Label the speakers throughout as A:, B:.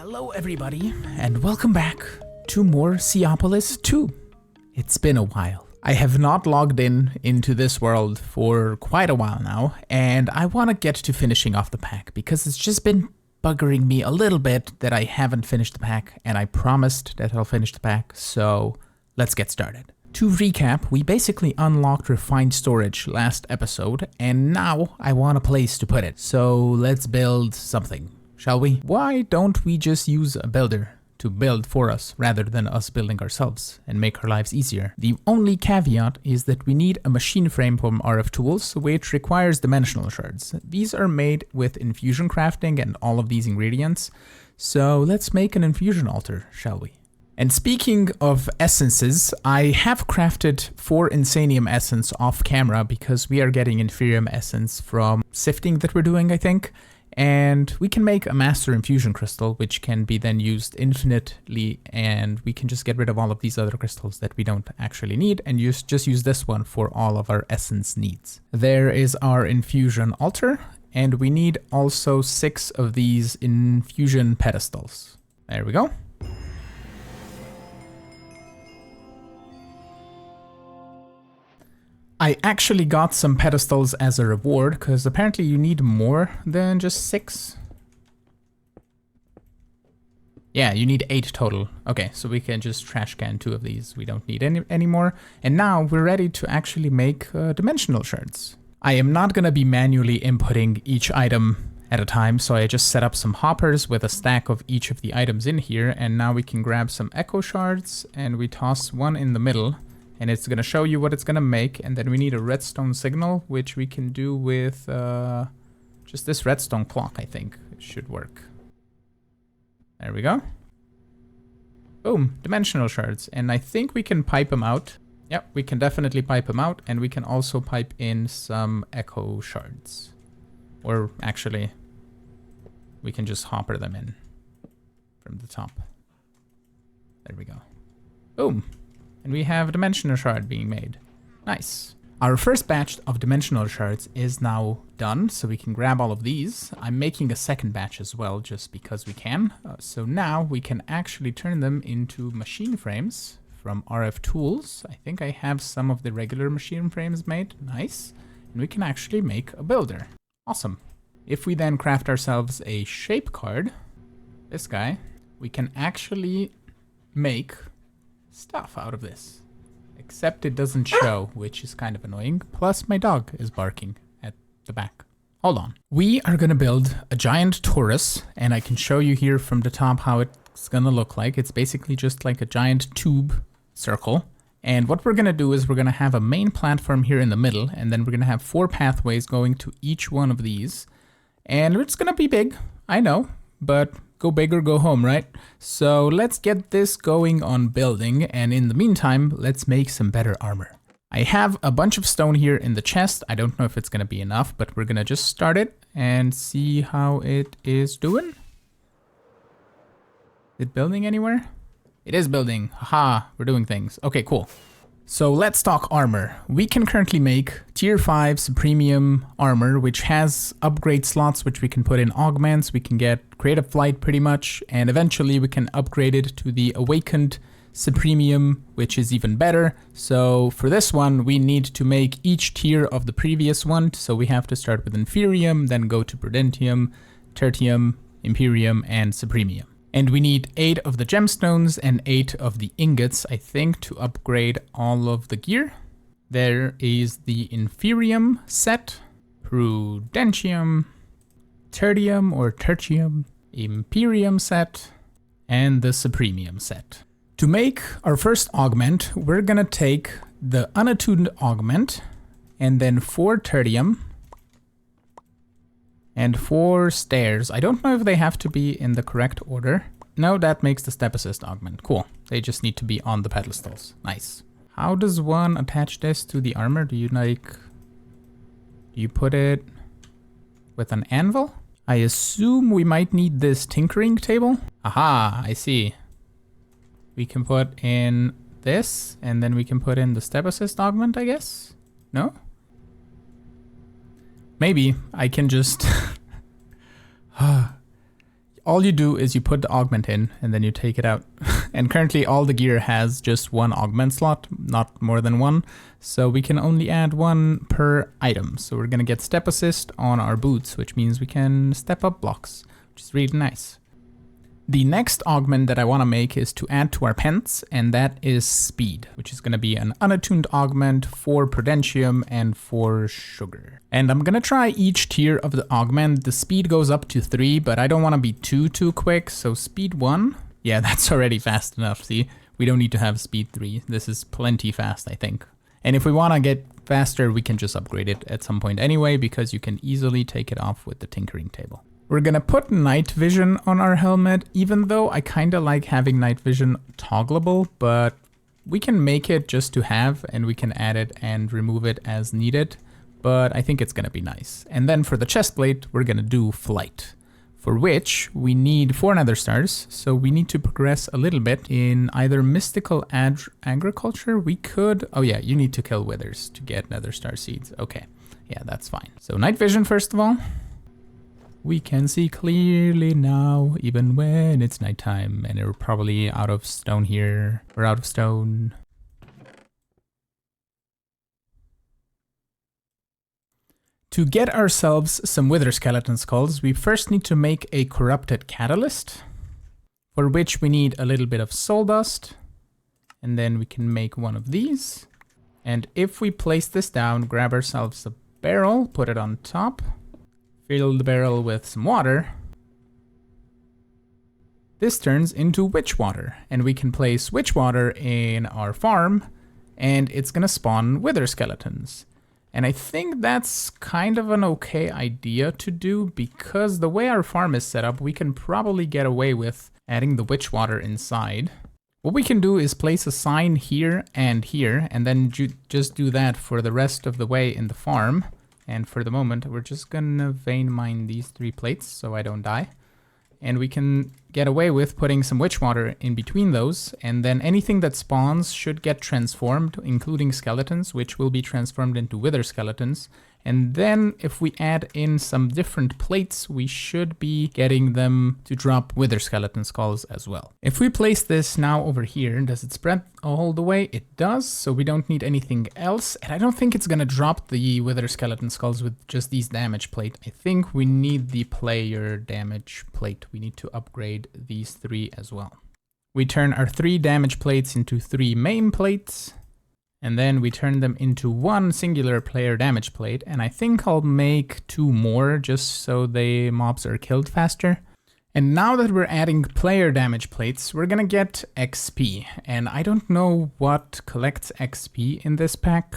A: Hello everybody, and welcome back to more Seaopolis 2. It's been a while. I have not logged into this world for quite a while now, and I want to get to finishing off the pack because it's just been buggering me a little bit that I haven't finished the pack, and I promised that I'll finish the pack, so let's get started. To recap, we basically unlocked refined storage last episode, and now I want a place to put it. So let's build something, shall we? Why don't we just use a builder to build for us rather than us building ourselves and make our lives easier? The only caveat is that we need a machine frame from RF Tools, which requires dimensional shards. These are made with Infusion crafting and all of these ingredients. So let's make an Infusion altar, shall we? And speaking of essences, I have crafted 4 Insanium essence off camera because we are getting Inferium essence from sifting that we're doing, I think. And we can make a master infusion crystal, which can be then used infinitely, and we can just get rid of all of these other crystals that we don't actually need and just use this one for all of our essence needs. There is our infusion altar, and we need also 6 of these infusion pedestals. There we go. I actually got some pedestals as a reward, because apparently you need more than just 6. Yeah, you need 8 total. Okay, so we can just trash can 2 of these. We don't need any more. And now we're ready to actually make dimensional shards. I am not going to be manually inputting each item at a time, so I just set up some hoppers with a stack of each of the items in here, and now we can grab some echo shards, and we toss one in the middle. And it's going to show you what it's going to make. And then we need a redstone signal, which we can do with just this redstone clock, I think. It should work. There we go. Boom, dimensional shards. And I think we can pipe them out. Yep, we can definitely pipe them out. And we can also pipe in some echo shards. Or actually, we can just hopper them in from the top. There we go. Boom. And we have a dimensional shard being made. Nice. Our first batch of dimensional shards is now done, so we can grab all of these. I'm making a second batch as well, just because we can. So now we can actually turn them into machine frames from RF Tools. I think I have some of the regular machine frames made. Nice. And we can actually make a builder. Awesome. If we then craft ourselves a shape card, this guy, we can actually make stuff out of this, except it doesn't show, which is kind of annoying. Plus my dog is barking at the back. Hold on. We are gonna build a giant torus, and I can show you here from the top how it's gonna look like. It's basically just like a giant tube circle, and what we're gonna do is we're gonna have a main platform here in the middle, and then we're gonna have 4 pathways going to each one of these, and it's gonna be big, I know, but go big or go home, right? So let's get this going on building, and in the meantime, let's make some better armor. I have a bunch of stone here in the chest. I don't know if it's gonna be enough, but we're gonna just start it and see how it is doing. Is it building anywhere? It is building. Haha, we're doing things. Okay, cool. So let's talk armor. We can currently make tier 5 Supremium armor, which has upgrade slots, which we can put in augments. We can get creative flight pretty much, and eventually we can upgrade it to the awakened Supremium, which is even better. So for this one, we need to make each tier of the previous one. So we have to start with Inferium, then go to Prudentium, Tertium, Imperium, and Supremium. And we need 8 of the gemstones and 8 of the ingots, I think, to upgrade all of the gear. There is the Inferium set, Prudentium, Tertium or Tertium, Imperium set, and the Supremium set. To make our first augment, we're gonna take the unattuned augment, and then 4 Tertium, and 4 stairs. I don't know if they have to be in the correct order. No, that makes the step assist augment. Cool. They just need to be on the pedestals. Nice. How does one attach this to the armor? Do you put it with an anvil? I assume we might need this tinkering table. Aha, I see. We can put in this, and then we can put in the step assist augment, I guess? No? Maybe I can just all you do is you put the augment in and then you take it out. And currently all the gear has just one augment slot, not more than one. So we can only add one per item. So we're gonna get step assist on our boots, which means we can step up blocks, which is really nice. The next augment that I want to make is to add to our pants, and that is speed, which is going to be an unattuned augment for prudentium and for sugar. And I'm going to try each tier of the augment. The speed goes up to 3, but I don't want to be too quick. So speed 1, yeah, that's already fast enough. See, we don't need to have speed 3. This is plenty fast, I think. And if we want to get faster, we can just upgrade it at some point anyway, because you can easily take it off with the tinkering table. We're gonna put night vision on our helmet, even though I kinda like having night vision toggleable, but we can make it just to have, and we can add it and remove it as needed, but I think it's gonna be nice. And then for the chest plate, we're gonna do flight, for which we need 4 nether stars, so we need to progress a little bit in either mystical agriculture. We could, oh yeah, you need to kill withers to get nether star seeds. Okay, yeah, that's fine. So night vision first of all. We can see clearly now, even when it's nighttime, and we're probably out of stone here. We're out of stone. To get ourselves some wither skeleton skulls, we first need to make a corrupted catalyst, for which we need a little bit of soul dust, and then we can make one of these. And if we place this down, grab ourselves a barrel, put it on top, fill the barrel with some water. This turns into witch water, and we can place witch water in our farm, and it's gonna spawn wither skeletons. And I think that's kind of an okay idea to do, because the way our farm is set up, we can probably get away with adding the witch water inside. What we can do is place a sign here, and then just do that for the rest of the way in the farm. And for the moment, we're just gonna vein mine these 3 plates so I don't die. And we can get away with putting some witch water in between those, and then anything that spawns should get transformed, including skeletons, which will be transformed into wither skeletons. And then if we add in some different plates, we should be getting them to drop wither skeleton skulls as well. If we place this now over here, does it spread all the way? It does, so we don't need anything else. And I don't think it's gonna drop the wither skeleton skulls with just these damage plate. I think we need the player damage plate. We need to upgrade these 3 as well. We turn our 3 damage plates into 3 main plates. And then we turn them into 1 singular player damage plate, and I think I'll make 2 more just so the mobs are killed faster. And now that we're adding player damage plates, we're gonna get XP, and I don't know what collects XP in this pack.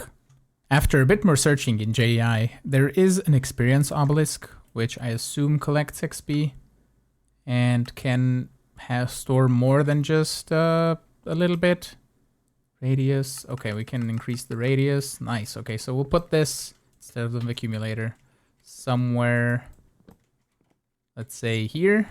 A: After a bit more searching in JEI, there is an experience obelisk, which I assume collects XP, and can store more than just a little bit. Radius, okay, we can increase the radius, nice. Okay, so we'll put this, instead of the accumulator, somewhere, let's say here,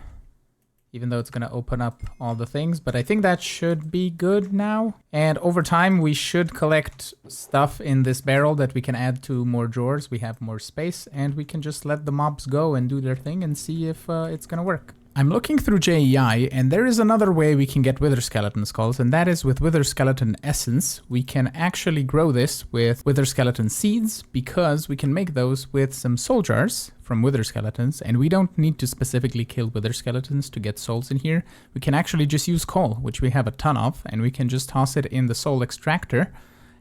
A: even though it's gonna open up all the things, but I think that should be good now. And over time, we should collect stuff in this barrel that we can add to more drawers. We have more space, and we can just let the mobs go and do their thing and see if it's gonna work. I'm looking through JEI, and there is another way we can get wither skeleton skulls, and that is with wither skeleton essence. We can actually grow this with wither skeleton seeds, because we can make those with some soul jars from wither skeletons, and we don't need to specifically kill wither skeletons to get souls in here. We can actually just use coal, which we have a ton of, and we can just toss it in the soul extractor,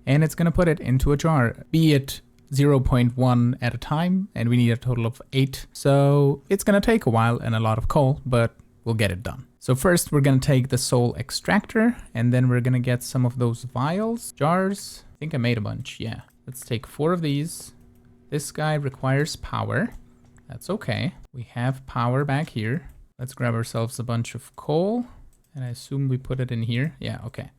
A: and it's gonna put it into a jar, be it 0.1 at a time, and we need a total of 8. So it's gonna take a while and a lot of coal, but we'll get it done. So first we're gonna take the soul extractor, and then we're gonna get some of those vials, jars. I think I made a bunch, yeah. Let's take 4 of these. This guy requires power. That's okay. We have power back here. Let's grab ourselves a bunch of coal, and I assume we put it in here. Yeah, okay.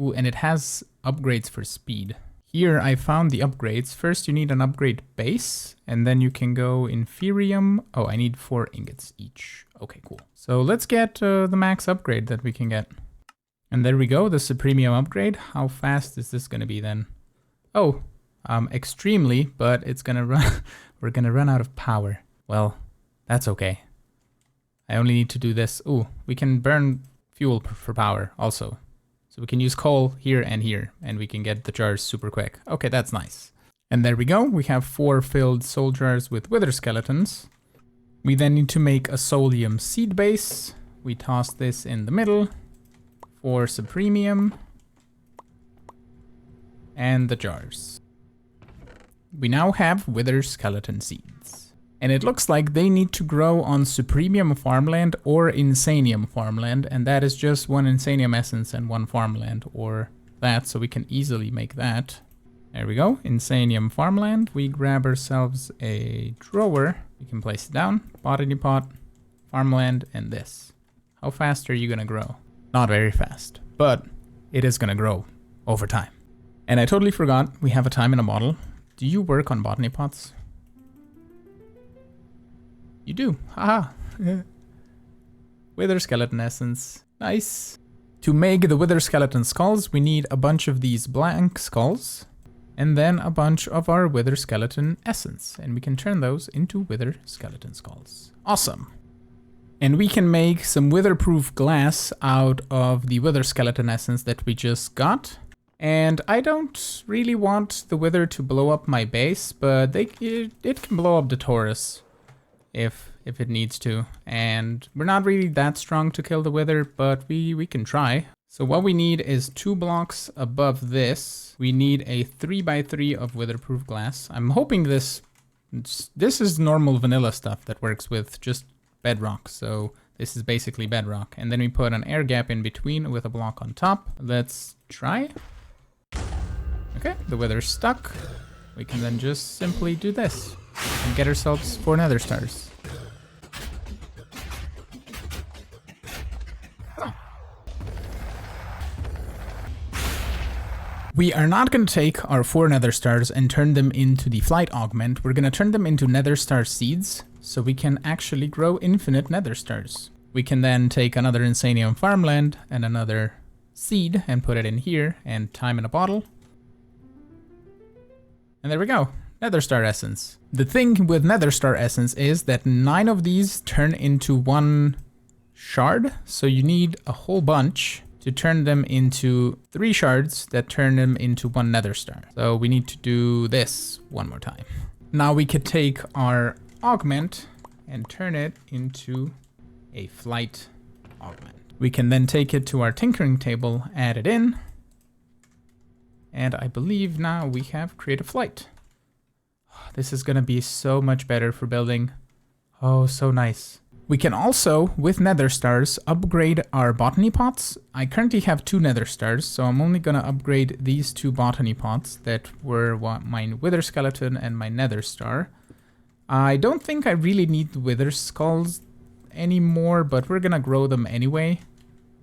A: Ooh, and it has upgrades for speed. Here I found the upgrades. First you need an upgrade base, and then you can go inferium. Oh, I need 4 ingots each. Okay, cool. So let's get the max upgrade that we can get. And there we go, the supremium upgrade. How fast is this gonna be then? Oh, extremely, but it's gonna run, we're gonna run out of power. Well, that's okay. I only need to do this. Ooh, we can burn fuel for power also. So we can use coal here, and we can get the jars super quick. Okay, that's nice. And there we go. We have 4 filled soul jars with wither skeletons. We then need to make a soulium seed base. We toss this in the middle for supremium and the jars. We now have wither skeleton seeds. And it looks like they need to grow on supremium farmland or insanium farmland, and that is just 1 insanium essence and 1 farmland or that, so we can easily make that. There we go, insanium farmland. We grab ourselves a drawer. We can place it down, botany pot, farmland, and this. How fast are you gonna grow? Not very fast, but it is gonna grow over time. And I totally forgot, we have a time in a bottle. Do you work on botany pots? You do, haha. Wither skeleton essence, nice. To make the wither skeleton skulls, we need a bunch of these blank skulls, and then a bunch of our wither skeleton essence, and we can turn those into wither skeleton skulls. Awesome. And we can make some witherproof glass out of the wither skeleton essence that we just got. And I don't really want the wither to blow up my base, but it can blow up the Taurus if it needs to. And we're not really that strong to kill the wither, but we can try. So what we need is 2 blocks above this. We need a 3x3 of witherproof glass. I'm hoping this is normal vanilla stuff that works with just bedrock. So this is basically bedrock. And then we put an air gap in between with a block on top. Let's try. Okay, the wither's stuck. We can then just simply do this and get ourselves 4 nether stars. We are not going to take our 4 nether stars and turn them into the flight augment. We're going to turn them into nether star seeds so we can actually grow infinite nether stars. We can then take another insanium farmland and another seed and put it in here and time in a bottle. And there we go, nether star essence. The thing with nether star essence is that 9 of these turn into 1 shard, so you need a whole bunch to turn them into 3 shards that turn them into 1 nether star. So we need to do this one more time. Now we could take our augment and turn it into a flight augment. We can then take it to our tinkering table, add it in, and I believe now we have created flight. This is gonna be so much better for building. Oh, so nice. We can also, with nether stars, upgrade our botany pots. I currently have 2 nether stars, so I'm only gonna upgrade these 2 botany pots that were my wither skeleton and my nether star. I don't think I really need the wither skulls anymore, but we're gonna grow them anyway.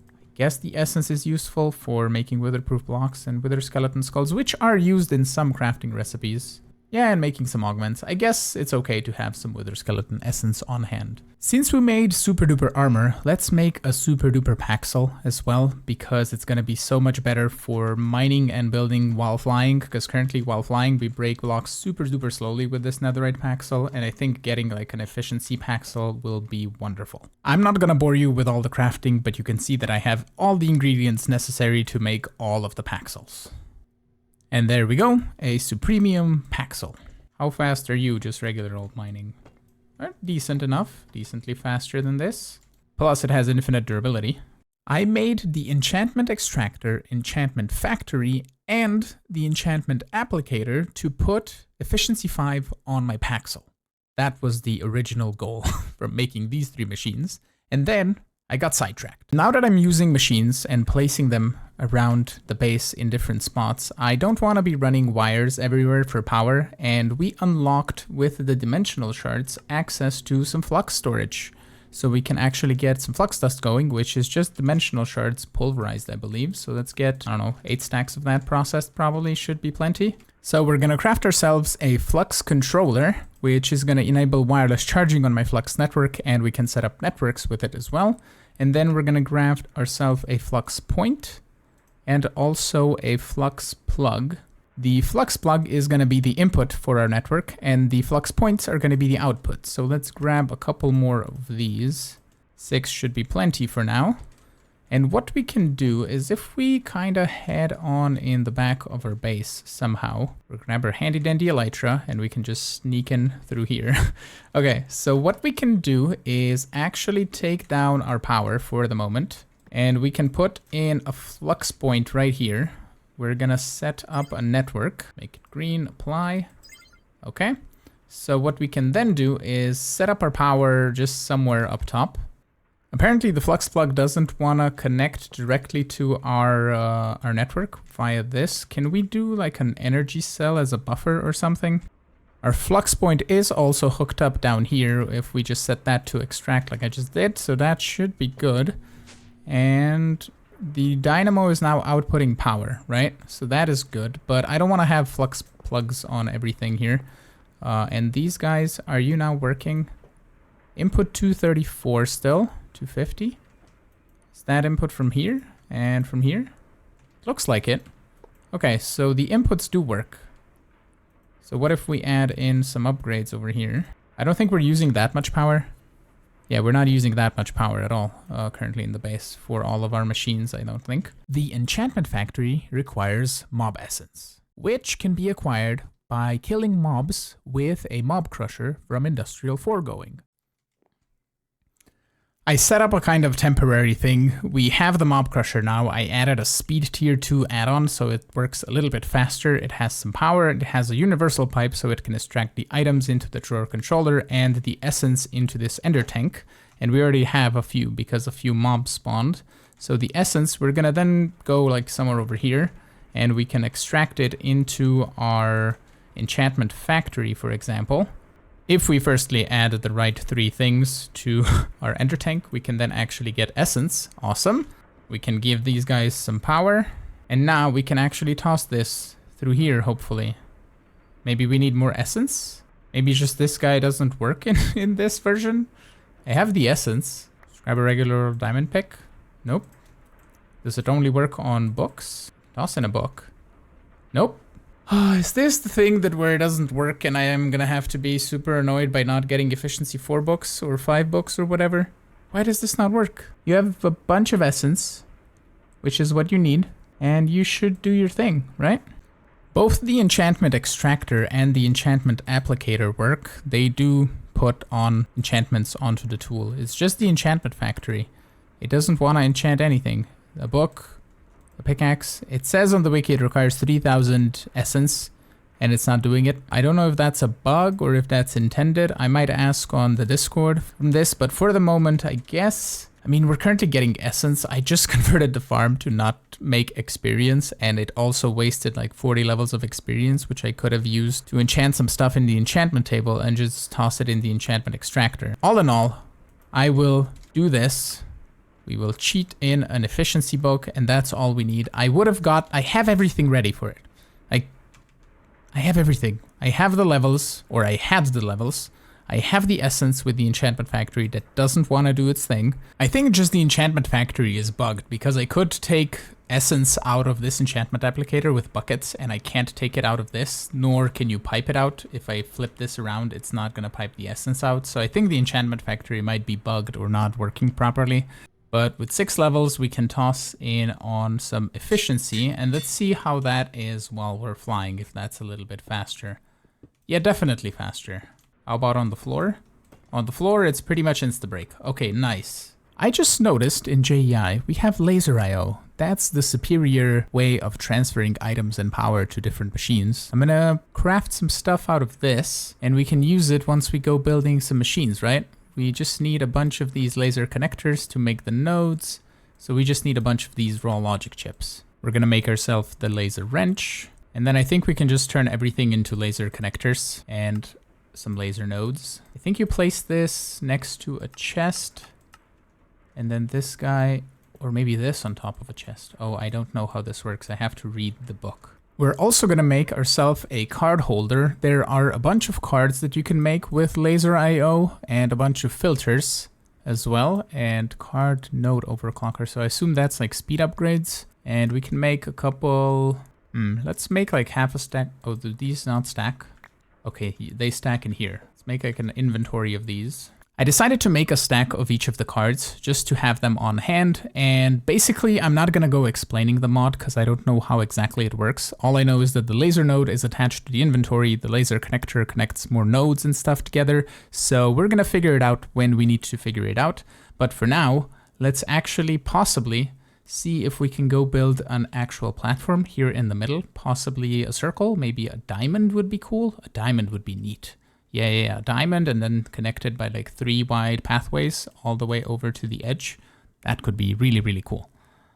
A: I guess the essence is useful for making witherproof blocks and wither skeleton skulls, which are used in some crafting recipes. Yeah, and making some augments. I guess it's okay to have some wither skeleton essence on hand. Since we made super duper armor, let's make a super duper paxil as well, because it's gonna be so much better for mining and building while flying, because currently while flying we break blocks super duper slowly with this netherite paxil, and I think getting like an efficiency paxil will be wonderful. I'm not gonna bore you with all the crafting, but you can see that I have all the ingredients necessary to make all of the paxils. And there we go, a supremium paxil. How fast are you just regular old mining? Decent enough, decently faster than this. Plus it has infinite durability. I made the enchantment extractor, enchantment factory, and the enchantment applicator to put efficiency 5 on my paxil. That was the original goal for making these 3 machines. And then I got sidetracked. Now that I'm using machines and placing them around the base in different spots, I don't want to be running wires everywhere for power, and we unlocked with the dimensional shards access to some flux storage. So we can actually get some flux dust going, which is just dimensional shards pulverized, I believe. So let's get, I don't know, 8 stacks of that processed, probably should be plenty. So we're gonna craft ourselves a flux controller, which is gonna enable wireless charging on my flux network, and we can set up networks with it as well. And then we're gonna craft ourselves a flux point and also a flux plug. The flux plug is gonna be the input for our network, and the flux points are gonna be the output. So let's grab a couple more of these. 6 should be plenty for now. And what we can do is if we kind of head on in the back of our base somehow, we'll grab our handy dandy elytra and we can just sneak in through here. Okay, so what we can do is actually take down our power for the moment. And we can put in a flux point right here. We're gonna set up a network, make it green, apply. Okay, so what we can then do is set up our power just somewhere up top. Apparently the flux plug doesn't want to connect directly to our network via this. Can we do like an energy cell as a buffer or something? Our flux point is also hooked up down here if we just set that to extract like I just did. So that should be good. And the dynamo is now outputting power, right? So that is good, but I don't want to have flux plugs on everything here. And these guys, are you now working? Input 234 still. 250. Is that input from here and from here? Looks like it. Okay, so the inputs do work. So what if we add in some upgrades over here? I don't think we're using that much power. Yeah, we're not using that much power at all currently in the base for all of our machines, I don't think. The enchantment factory requires mob essence, which can be acquired by killing mobs with a mob crusher from Industrial Foregoing. I set up a kind of temporary thing. We have the mob crusher now. I added a speed tier 2 add-on so it works a little bit faster. It has some power. It has a universal pipe so it can extract the items into the drawer controller and the essence into this ender tank. And we already have a few because a few mobs spawned. So the essence, we're gonna then go like somewhere over here and we can extract it into our enchantment factory, for example. If we firstly add the right 3 things to our ender tank, we can then actually get essence. Awesome. We can give these guys some power. And now we can actually toss this through here, hopefully. Maybe we need more essence? Maybe just this guy doesn't work in this version? I have the essence. Just grab a regular diamond pick. Nope. Does it only work on books? Toss in a book. Nope. Is this the thing that where it doesn't work and I am gonna have to be super annoyed by not getting efficiency 4 books or 5 books or whatever? Why does this not work? You have a bunch of essence, which is what you need, and you should do your thing, right? Both the enchantment extractor and the enchantment applicator work. They do put on enchantments onto the tool. It's just the enchantment factory. It doesn't want to enchant anything. A book, a pickaxe. It says on the wiki it requires 3000 essence and it's not doing it. I don't know if that's a bug or if that's intended. I might ask on the Discord from this, but for the moment, I guess, I mean, we're currently getting essence. I just converted the farm to not make experience and it also wasted like 40 levels of experience, which I could have used to enchant some stuff in the enchantment table and just toss it in the enchantment extractor. All in all, I will do this. We will cheat in an efficiency book, and that's all we need. I have everything ready for it. I have everything. I have the levels, or I had the levels. I have the essence with the enchantment factory that doesn't want to do its thing. I think just the enchantment factory is bugged, because I could take essence out of this enchantment applicator with buckets, and I can't take it out of this, nor can you pipe it out. If I flip this around, it's not going to pipe the essence out. So I think the enchantment factory might be bugged or not working properly. But with 6 levels, we can toss in on some efficiency, and let's see how that is while we're flying, if that's a little bit faster. Yeah, definitely faster. How about on the floor? On the floor, it's pretty much insta-break. Okay, nice. I just noticed in JEI, we have laser IO. That's the superior way of transferring items and power to different machines. I'm gonna craft some stuff out of this, and we can use it once we go building some machines, right? We just need a bunch of these laser connectors to make the nodes. So we just need a bunch of these raw logic chips. We're gonna make ourselves the laser wrench. And then I think we can just turn everything into laser connectors and some laser nodes. I think you place this next to a chest. And then this guy, or maybe this on top of a chest. Oh, I don't know how this works. I have to read the book. We're also going to make ourselves a card holder. There are a bunch of cards that you can make with laser IO and a bunch of filters as well. And card node overclocker. So I assume that's like speed upgrades. And we can make a couple... let's make like half a stack. Oh, do these not stack? Okay, they stack in here. Let's make like an inventory of these. I decided to make a stack of each of the cards just to have them on hand, and basically I'm not gonna go explaining the mod because I don't know how exactly it works. All I know is that the laser node is attached to the inventory, the laser connector connects more nodes and stuff together, so we're gonna figure it out when we need to figure it out. But for now, let's actually possibly see if we can go build an actual platform here in the middle, possibly a circle, maybe a diamond would be cool. A diamond would be neat. Yeah, diamond, and then connected by like 3 wide pathways all the way over to the edge. That could be really, really cool.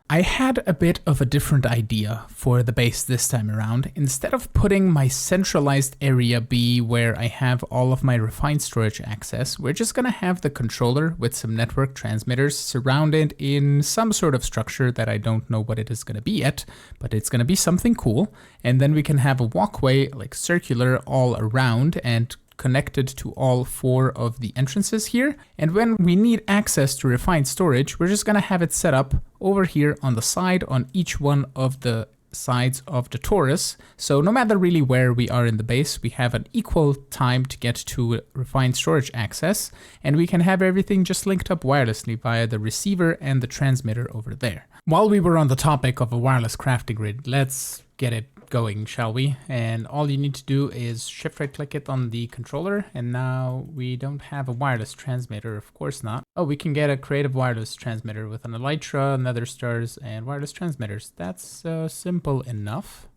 A: I had a bit of a different idea for the base this time around. Instead of putting my centralized area B where I have all of my refined storage access, we're just gonna have the controller with some network transmitters surrounded in some sort of structure that I don't know what it is gonna be yet, but it's gonna be something cool. And then we can have a walkway like circular all around and connected to all 4 of the entrances here. And when we need access to refined storage, we're just gonna have it set up over here on the side on each one of the sides of the torus. So no matter really where we are in the base, we have an equal time to get to refined storage access, and we can have everything just linked up wirelessly via the receiver and the transmitter over there. While we were on the topic of a wireless crafting grid, let's get it going, shall we? And all you need to do is shift right click it on the controller, and now we don't have a wireless transmitter, of course not. Oh, we can get a creative wireless transmitter with an elytra, nether stars, and wireless transmitters. That's simple enough.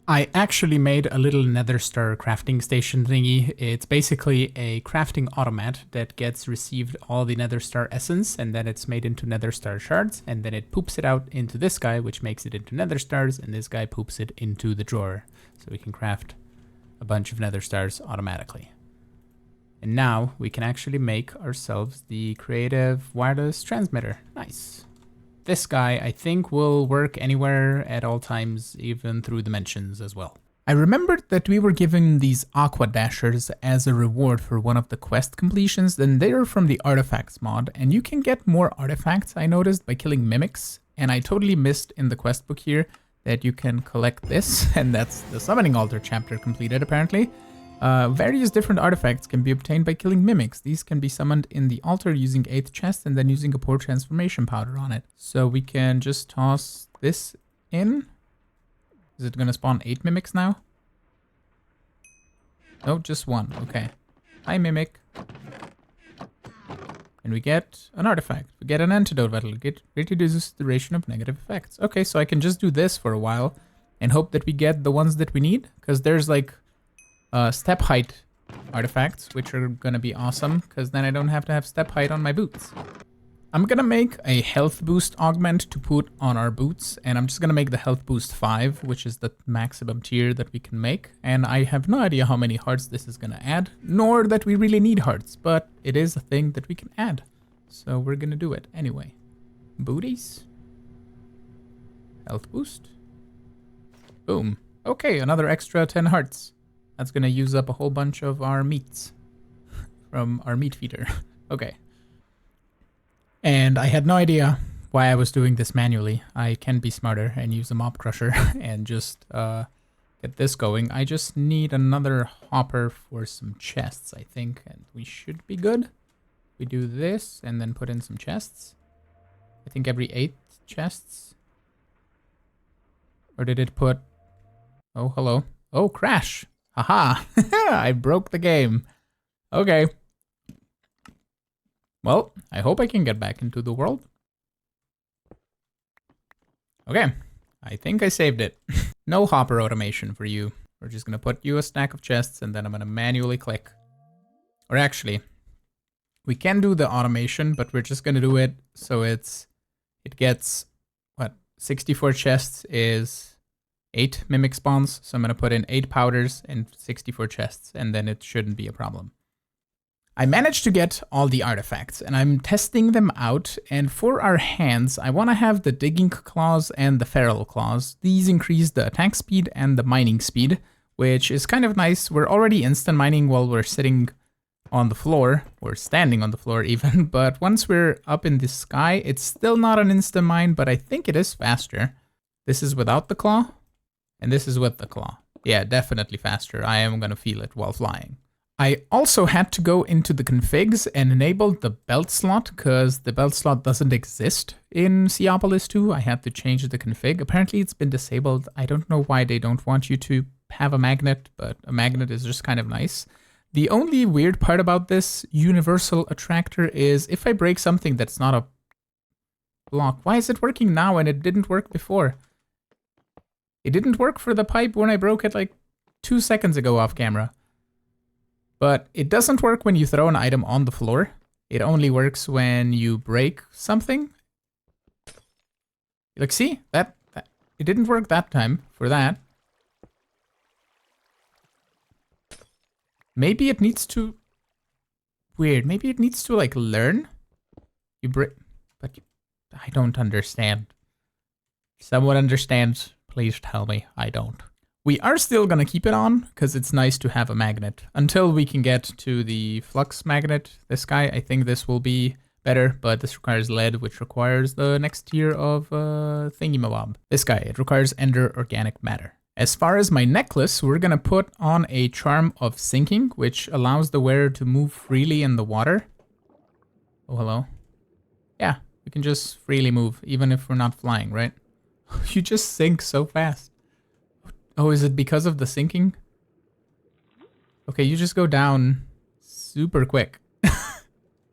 A: I actually made a little nether star crafting station thingy. It's basically a crafting automat that gets received all the nether star essence, and then it's made into nether star shards, and then it poops it out into this guy, which makes it into nether stars, and this guy poops it into the drawer. So we can craft a bunch of nether stars automatically. And now we can actually make ourselves the creative wireless transmitter. Nice. This guy, I think, will work anywhere at all times, even through dimensions as well. I remembered that we were given these aqua dashers as a reward for one of the quest completions, and they're from the artifacts mod, and you can get more artifacts, I noticed, by killing mimics, and I totally missed in the quest book here that you can collect this, and that's the summoning altar chapter completed apparently. Various different artifacts can be obtained by killing mimics. These can be summoned in the altar using 8th chest and then using a pore transformation powder on it. So we can just toss this in. Is it gonna spawn 8 mimics now? No, just 1. Okay. Hi, mimic. And we get an artifact. We get an antidote that'll reduces the duration of negative effects. Okay, so I can just do this for a while and hope that we get the ones that we need, because there's like step height artifacts, which are gonna be awesome, because then I don't have to have step height on my boots. I'm gonna make a health boost augment to put on our boots, and I'm just gonna make the health boost 5, which is the maximum tier that we can make. And I have no idea how many hearts this is gonna add, nor that we really need hearts, but it is a thing that we can add. So we're gonna do it anyway. Booties. Health boost. Boom. Okay, another extra 10 hearts. That's gonna use up a whole bunch of our meats from our meat feeder. Okay. And I had no idea why I was doing this manually. I can be smarter and use a mob crusher and just get this going. I just need another hopper for some chests, I think, and we should be good. We do this and then put in some chests. I think every 8 chests. Or did it put... Oh, hello. Oh, crash. Haha, I broke the game. Okay. Well, I hope I can get back into the world. Okay, I think I saved it. No hopper automation for you. We're just gonna put you a stack of chests and then I'm gonna manually click. Or actually, we can do the automation, but we're just gonna do it so it gets, what, 64 chests is 8 mimic spawns, so I'm gonna put in 8 powders and 64 chests, and then it shouldn't be a problem. I managed to get all the artifacts, and I'm testing them out, and for our hands, I wanna have the digging claws and the feral claws. These increase the attack speed and the mining speed, which is kind of nice. We're already instant mining while we're sitting on the floor, or standing on the floor even, but once we're up in the sky, it's still not an instant mine, but I think it is faster. This is without the claw. And this is with the claw. Yeah, definitely faster. I am gonna feel it while flying. I also had to go into the configs and enable the belt slot because the belt slot doesn't exist in Seaopolis 2. I had to change the config. Apparently it's been disabled. I don't know why they don't want you to have a magnet, but a magnet is just kind of nice. The only weird part about this universal attractor is if I break something that's not a block, why is it working now and it didn't work before? It didn't work for the pipe when I broke it like 2 seconds ago off camera. But it doesn't work when you throw an item on the floor. It only works when you break something. Like, see? That it didn't work that time for that. Maybe it needs to... Weird. Maybe it needs to, like, learn. You break... But I don't understand. If someone understands, please tell me. I don't. We are still gonna keep it on, because it's nice to have a magnet. Until we can get to the flux magnet. This guy, I think this will be better, but this requires lead, which requires the next tier of thingy-mabob. This guy, it requires ender organic matter. As far as my necklace, we're gonna put on a charm of sinking, which allows the wearer to move freely in the water. Oh, hello. Yeah, we can just freely move, even if we're not flying, right? You just sink so fast. Oh, is it because of the sinking? Okay, you just go down super quick.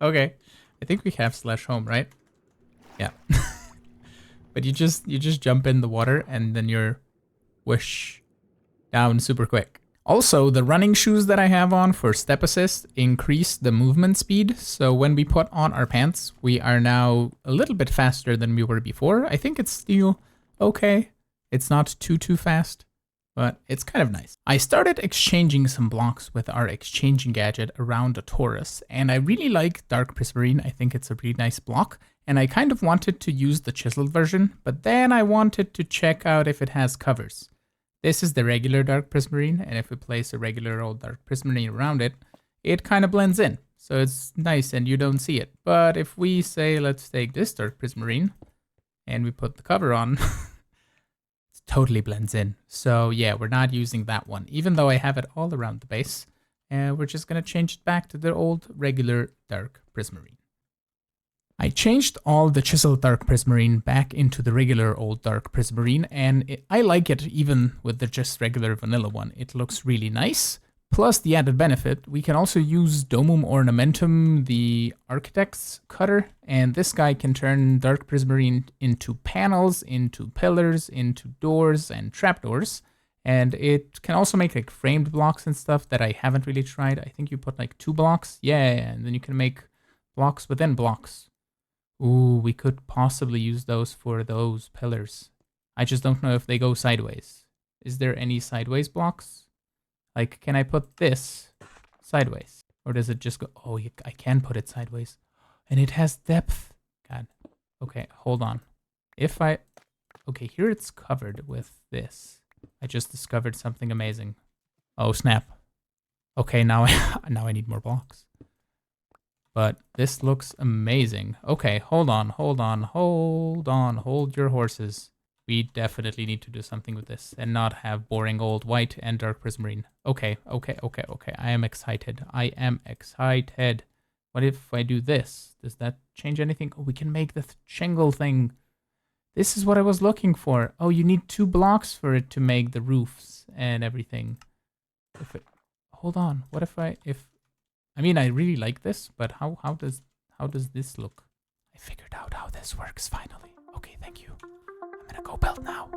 A: Okay. I think we have /home, right? Yeah. But you just jump in the water and then you're whoosh down super quick. Also, the running shoes that I have on for step assist increase the movement speed. So when we put on our pants, we are now a little bit faster than we were before. I think it's still okay. It's not too fast. But it's kind of nice. I started exchanging some blocks with our exchanging gadget around a torus, and I really like Dark Prismarine. I think it's a really nice block, and I kind of wanted to use the chiseled version, but then I wanted to check out if it has covers. This is the regular Dark Prismarine, and if we place a regular old Dark Prismarine around it, it kind of blends in. So it's nice and you don't see it. But if we say, let's take this Dark Prismarine, and we put the cover on, totally blends in. So yeah, we're not using that one, even though I have it all around the base. We're just gonna change it back to the old regular Dark Prismarine. I changed all the chiseled Dark Prismarine back into the regular old Dark Prismarine, and I like it even with the just regular vanilla one. It looks really nice. Plus the added benefit, we can also use Domum Ornamentum, the Architect's cutter, and this guy can turn Dark Prismarine into panels, into pillars, into doors and trapdoors. And it can also make like framed blocks and stuff that I haven't really tried. I think you put like 2 blocks. Yeah, and then you can make blocks within blocks. Ooh, we could possibly use those for those pillars. I just don't know if they go sideways. Is there any sideways blocks? Like, can I put this sideways? Or does it just go... Oh, I can put it sideways. And it has depth. God. Okay, hold on. If I... Okay, here it's covered with this. I just discovered something amazing. Oh, snap. Okay, now I need more blocks. But this looks amazing. Okay, hold on. Hold your horses. We definitely need to do something with this and not have boring old white and Dark Prismarine. Okay. I am excited. What if I do this? Does that change anything? Oh, we can make the shingle thing. This is what I was looking for. Oh, you need 2 blocks for it to make the roofs and everything. Hold on. What if I mean, I really like this, but how does this look? I figured out how this works finally. Okay, thank you. I'm gonna go build now.